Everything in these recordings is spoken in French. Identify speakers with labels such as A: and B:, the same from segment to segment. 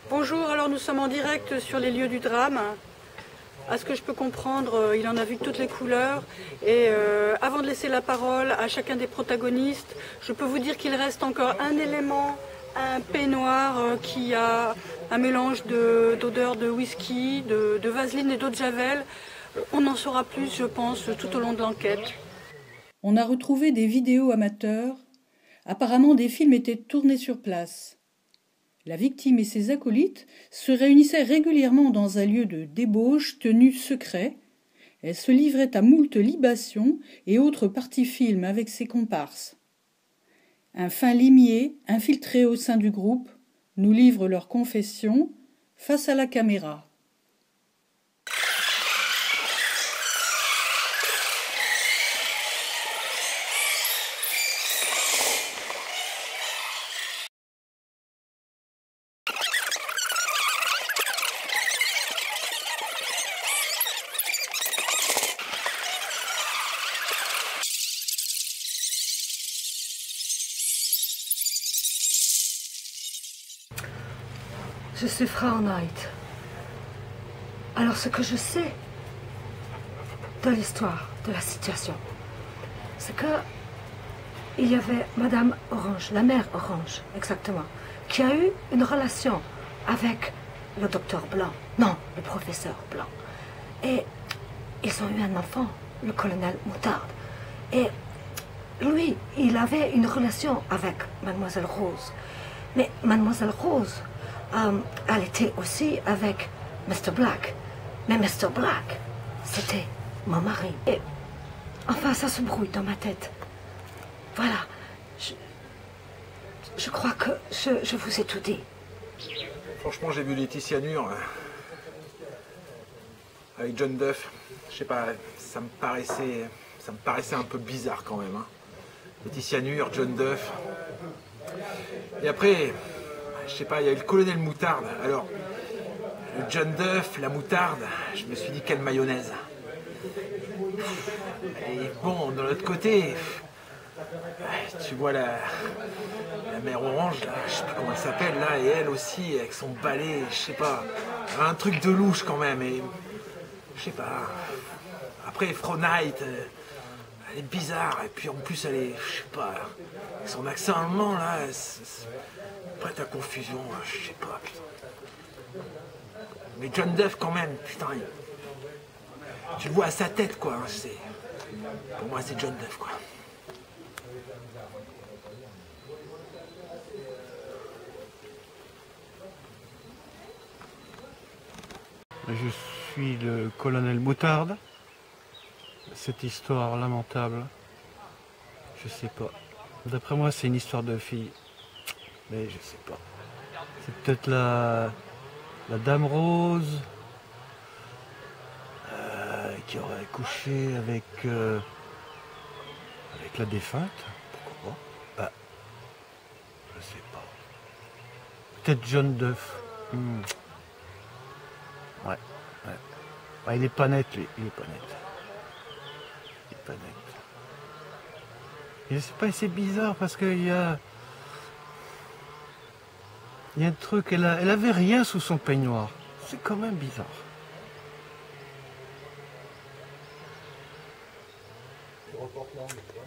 A: Bonjour, alors nous sommes en direct sur les lieux du drame. À ce que je peux comprendre, il en a vu toutes les couleurs. Et avant de laisser la parole à chacun des protagonistes, je peux vous dire qu'il reste encore un élément, un peignoir qui a un mélange d'odeurs de whisky, de vaseline et d'eau de javel. On en saura plus, je pense, tout au long de l'enquête. On a retrouvé des vidéos amateurs. Apparemment, des films étaient tournés sur place. La victime et ses acolytes se réunissaient régulièrement dans un lieu de débauche tenu secret. Elle se livrait à moult libations et autres parties films avec ses comparses. Un fin limier, infiltré au sein du groupe, nous livre leur confession face à la caméra.
B: Je suis Frau Knight. Alors ce que je sais de l'histoire, de la situation, c'est que il y avait Madame Orange, la mère Orange, exactement, qui a eu une relation avec le docteur Blanc, non, le professeur Blanc. Et ils ont eu un enfant, le colonel Moutarde. Et lui, il avait une relation avec Mademoiselle Rose. Mais Mademoiselle Rose, elle était aussi avec Mr. Black. Mais Mr. Black, c'était mon mari. Et enfin, ça se brouille dans ma tête. Voilà. Je crois que je vous ai tout dit.
C: Franchement, j'ai vu Laetitia Nur avec John Duff. Je sais pas, ça me paraissait un peu bizarre quand même. Hein. Laetitia Nur, John Duff. Et après, je sais pas, il y a eu le colonel Moutarde. Alors, le John Duff, la moutarde, je me suis dit quelle mayonnaise. Et bon, de l'autre côté, tu vois la mère Orange, là, je sais plus comment elle s'appelle, là, et elle aussi, avec son balai, je sais pas, un truc de louche quand même, et je sais pas. Après, Frau Knight, elle est bizarre, et puis en plus, elle est, je sais pas, son accent allemand, là, prête à confusion, je sais pas, putain. Mais John Duff, quand même, putain, tu le vois à sa tête, quoi, hein, pour moi, c'est John Duff, quoi.
D: Je suis le colonel Moutarde. Cette histoire lamentable, je sais pas. D'après moi, c'est une histoire de fille. Mais je sais pas. C'est peut-être la Dame Rose qui aurait couché avec la défunte. Pourquoi pas? Bah, je sais pas. Peut-être John Duff. Ouais. Ouais, il est pas net, lui. Il est pas net. Il est pas net. Et je sais pas, c'est bizarre parce qu'il y a... Il y a un truc, elle avait rien sous son peignoir. C'est quand même bizarre.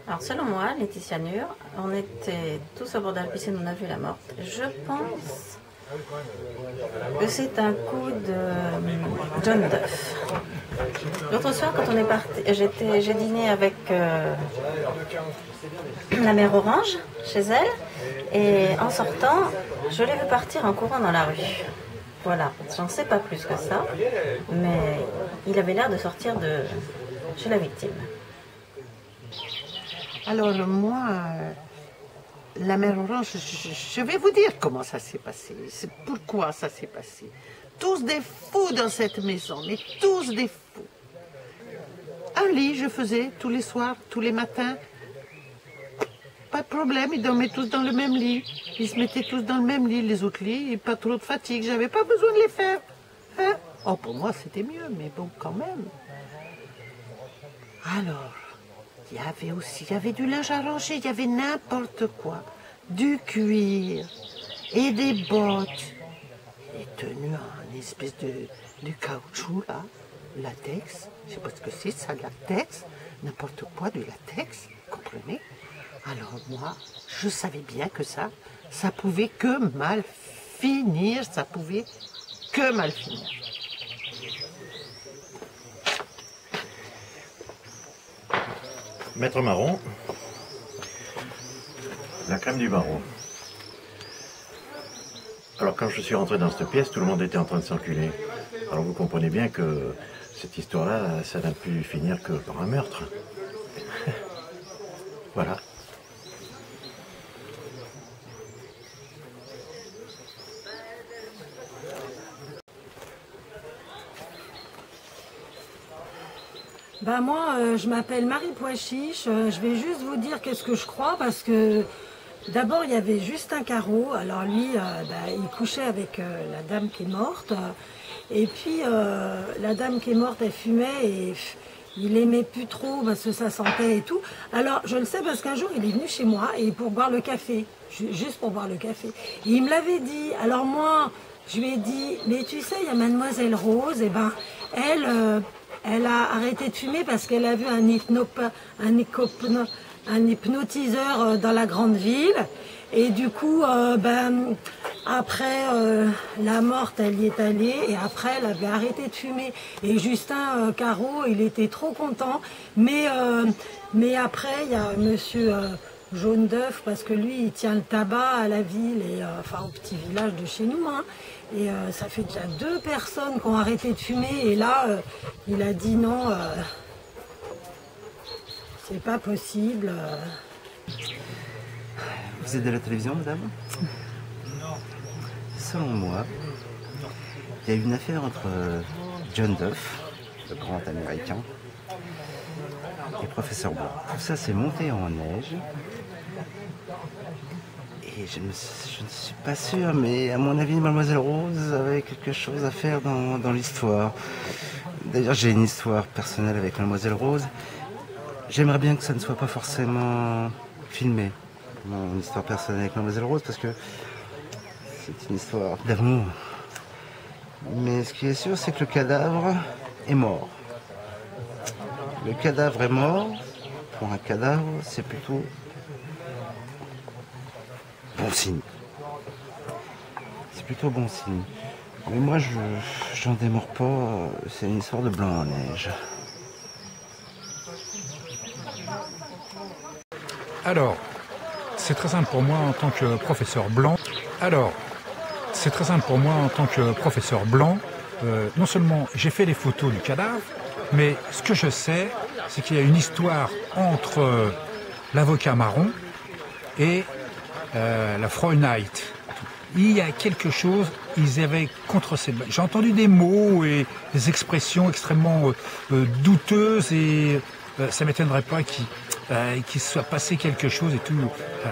E: Alors selon moi, Laetitia Nur, on était tous au bord de la piscine, on a vu la morte. Je pense que c'est un coup de John Duff. L'autre soir, quand on est parti, j'ai dîné avec la mère Orange, chez elle, et en sortant, je l'ai vu partir en courant dans la rue. Voilà, j'en sais pas plus que ça, mais il avait l'air de sortir de chez la victime.
F: Alors moi, la mère Orange, je vais vous dire comment ça s'est passé, c'est pourquoi ça s'est passé. Tous des fous dans cette maison, mais tous des fous. Un lit, je faisais tous les soirs, tous les matins, pas de problème, ils dormaient tous dans le même lit. Ils se mettaient tous dans le même lit, les autres lits, et pas trop de fatigue. J'avais pas besoin de les faire. Hein? Oh, pour moi, c'était mieux, mais bon, quand même. Alors, il y avait du linge à ranger, il y avait n'importe quoi. Du cuir, et des bottes, et tenues en espèce de caoutchouc, là, latex. Je sais pas ce que c'est, ça, latex. N'importe quoi, du latex, vous comprenez? Alors moi, je savais bien que ça pouvait que mal finir, ça pouvait que mal finir.
G: Maître Marron, la crème du barreau. Alors quand je suis rentré dans cette pièce, tout le monde était en train de s'enculer. Alors vous comprenez bien que cette histoire-là, ça n'a pu finir que par un meurtre. Voilà.
B: Ben moi, je m'appelle Marie Pois-Chiche. Je vais juste vous dire qu'est-ce que je crois parce que d'abord il y avait Justin Carreau. Alors lui, il couchait avec la dame qui est morte. Et puis la dame qui est morte, elle fumait et il aimait plus trop parce que ça sentait et tout. Alors je le sais parce qu'un jour il est venu chez moi et pour boire le café, juste pour boire le café. Et il me l'avait dit. Alors moi, je lui ai dit, mais tu sais, il y a Mademoiselle Rose, et ben elle a arrêté de fumer parce qu'elle a vu un hypnotiseur dans la grande ville. Et du coup, après la morte, elle y est allée et après, elle avait arrêté de fumer. Et Justin Carreau, il était trop content. Mais après, il y a monsieur Jaune d'œuf, parce que lui, il tient le tabac à la ville, et au petit village de chez nous. Hein. Et ça fait déjà 2 personnes qui ont arrêté de fumer. Et là, il a dit non, c'est pas possible.
H: Vous êtes de la télévision, madame?
C: Non.
H: Selon moi, il y a eu une affaire entre John Duff, le grand américain, et professeur Blanc. Tout ça s'est monté en neige. Et je ne suis pas sûr, mais à mon avis, Mademoiselle Rose avait quelque chose à faire dans l'histoire. D'ailleurs, j'ai une histoire personnelle avec Mademoiselle Rose. J'aimerais bien que ça ne soit pas forcément filmé, mon histoire personnelle avec Mademoiselle Rose, parce que c'est une histoire d'amour. Mais ce qui est sûr, c'est que le cadavre est mort. Le cadavre est mort. Pour un cadavre, c'est plutôt bon signe. C'est plutôt bon signe. Mais moi, j'en démords pas. C'est une histoire de blanc en neige.
I: Alors, c'est très simple pour moi en tant que professeur Blanc. Non seulement j'ai fait les photos du cadavre, mais ce que je sais, c'est qu'il y a une histoire entre l'avocat Marron et la Frau Knight. Il y a quelque chose, ils avaient contre ces... J'ai entendu des mots et des expressions extrêmement douteuses et ça ne m'étonnerait pas qu'il se soit passé quelque chose et tout.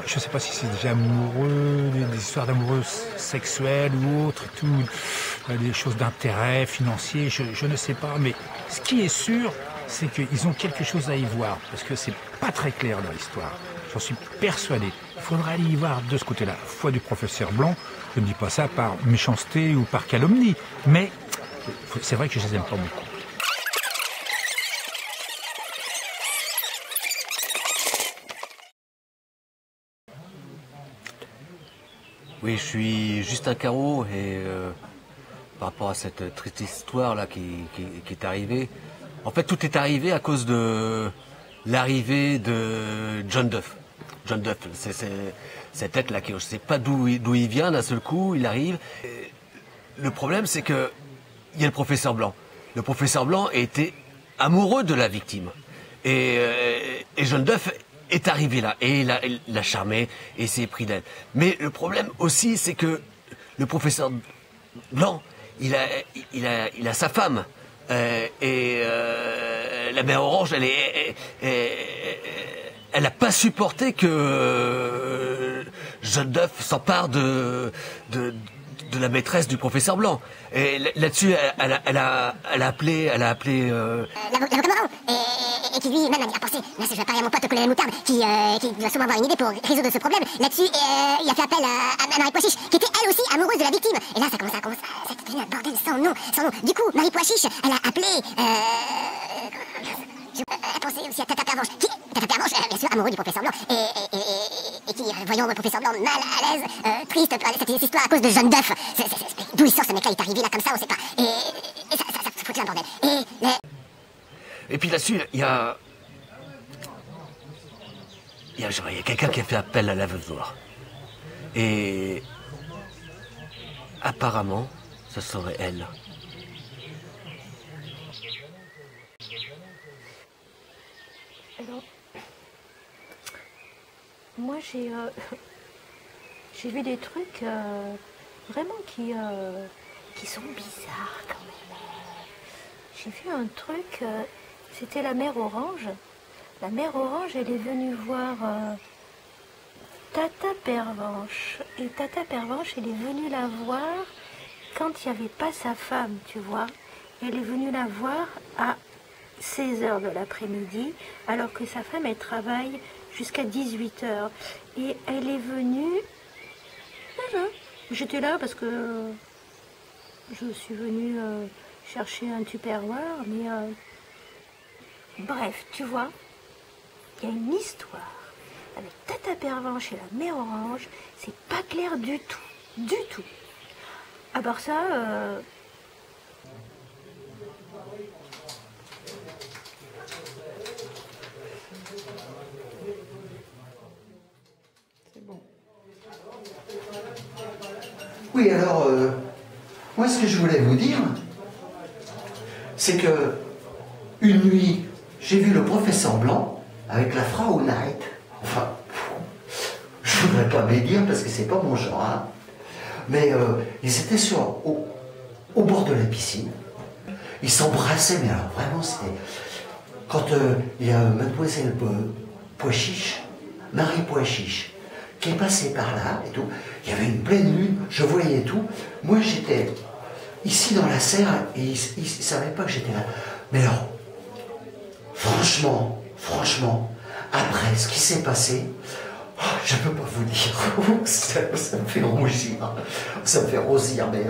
I: Je ne sais pas si c'est déjà amoureux, des histoires d'amoureux sexuels ou autres, et tout, des choses d'intérêt financier, je ne sais pas. Mais ce qui est sûr, c'est qu'ils ont quelque chose à y voir, parce que c'est pas très clair dans l'histoire. J'en suis persuadé. Il faudra aller y voir de ce côté-là. Foi du professeur Blanc, je ne dis pas ça par méchanceté ou par calomnie, mais c'est vrai que je les aime pas beaucoup.
J: Oui, je suis Justin Carreau et par rapport à cette triste histoire là qui est arrivée, en fait tout est arrivé à cause de l'arrivée de John Duff. John Duff, c'est cette tête là qui, je sais pas d'où il vient d'un seul coup, il arrive. Et le problème c'est que il y a le professeur Blanc. Le professeur Blanc était amoureux de la victime et John Duff est arrivé là et il l'a charmé et s'est pris d'elle. Mais le problème aussi, c'est que le professeur Blanc, il a sa femme et la mère Orange, elle n'a pas supporté que John Duff s'empare de la maîtresse du professeur Blanc. Et là-dessus, elle a appelé
K: l'avocat marron, et qui lui-même a pensé, là je vais parler à mon pote au colonel Moutarde, qui doit sûrement avoir une idée pour résoudre ce problème. Là-dessus, il a fait appel à Marie Pois Chiche, qui était elle aussi amoureuse de la victime. Et là, ça commence c'est devenu un bordel sans nom. Du coup, Marie Pois Chiche, elle a appelé, elle pensait aussi à Tata Pervenche, bien sûr, amoureux du professeur Blanc, et qui, voyant le professeur Blanc mal à l'aise, triste, cette histoire à cause de John Duff. D'où il sort ce mec-là, il est arrivé là comme ça, on sait pas. Et ça foutu un bordel.
J: Et puis là-dessus, il y a quelqu'un qui a fait appel à la veuve noire. Et apparemment, ce serait elle.
B: Alors, moi j'ai vu des trucs vraiment qui sont bizarres quand même. J'ai vu un truc, c'était la mère Orange. La mère Orange, elle est venue voir Tata Pervenche. Et Tata Pervenche, elle est venue la voir quand il n'y avait pas sa femme, tu vois. Elle est venue la voir à 16h de l'après-midi, alors que sa femme, elle travaille jusqu'à 18h. Et elle est venue... J'étais là parce que je suis venue chercher un Tupperware, mais... Bref, tu vois, il y a une histoire avec Tata Pervenche et la mère Orange, c'est pas clair du tout, du tout. À part ça...
L: Oui, alors, moi ce que je voulais vous dire, c'est que une nuit, j'ai vu le professeur Blanc avec la Frau Knight. Enfin, je voudrais pas médire parce que c'est pas mon genre, hein. Mais ils étaient au bord de la piscine. Ils s'embrassaient, mais alors vraiment c'était... Quand il y a mademoiselle Pois Chiche, Marie Pois Chiche, qui est passée par là et tout, il y avait une pleine lune, je voyais tout. Moi j'étais ici dans la serre et ils ne savaient pas que j'étais là. Mais alors, franchement, après ce qui s'est passé, je ne peux pas vous dire, ça me fait rougir, mais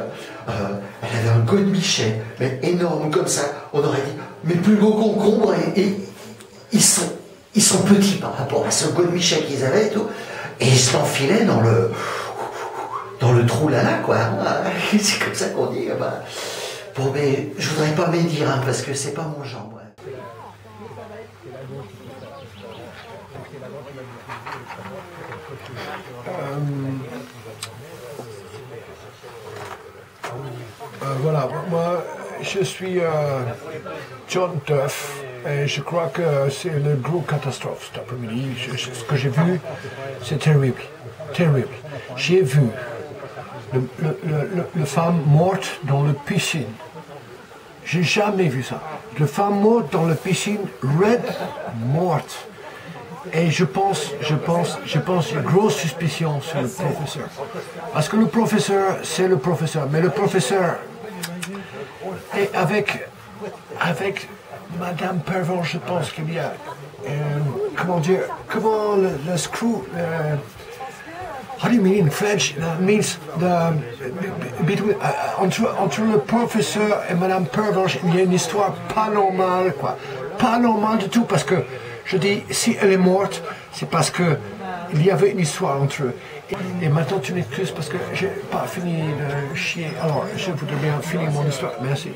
L: elle avait un godemichet, mais énorme comme ça, on aurait dit, mais plus beau concombre, et ils sont petits par rapport à ce godemichet qu'ils avaient et tout, et ils se l'enfilaient dans le trou là, quoi. C'est comme ça qu'on dit. Bah. Bon, mais je voudrais pas médire, hein, parce que c'est pas mon genre, moi.
M: Voilà, moi je suis John Duff et je crois que c'est une grosse catastrophe cet après-midi. Ce que j'ai vu, c'est terrible, terrible. J'ai vu la femme morte dans la piscine. J'ai jamais vu ça. La femme morte dans la piscine, morte. Et je pense qu'il y a une grosse suspicion sur le professeur. Parce que le professeur, c'est le professeur. Mais le professeur, et avec Madame Pervenche, je pense qu'il y a, comment le screw, how do you mean in French? Means between, entre le professeur et Madame Pervenche, il y a une histoire pas normale, quoi. Pas normale du tout, parce que je dis, si elle est morte, c'est parce que il y avait une histoire entre eux. Et maintenant, tu m'excuses parce que j'ai pas fini de chier. Alors, je voudrais bien finir mon histoire. Merci.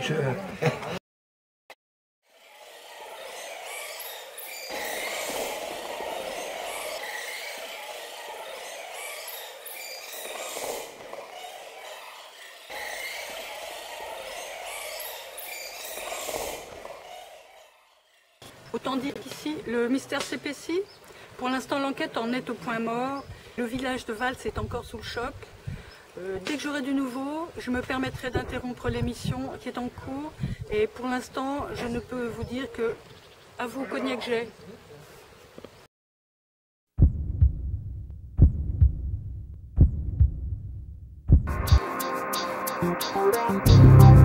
A: Autant dire qu'ici, le mystère s'épaissit. Pour l'instant, l'enquête en est au point mort. Le village de Vals est encore sous le choc. Dès que j'aurai du nouveau, je me permettrai d'interrompre l'émission qui est en cours. Et pour l'instant, je ne peux vous dire que à vous, Cognac Jet.
K: Thank you.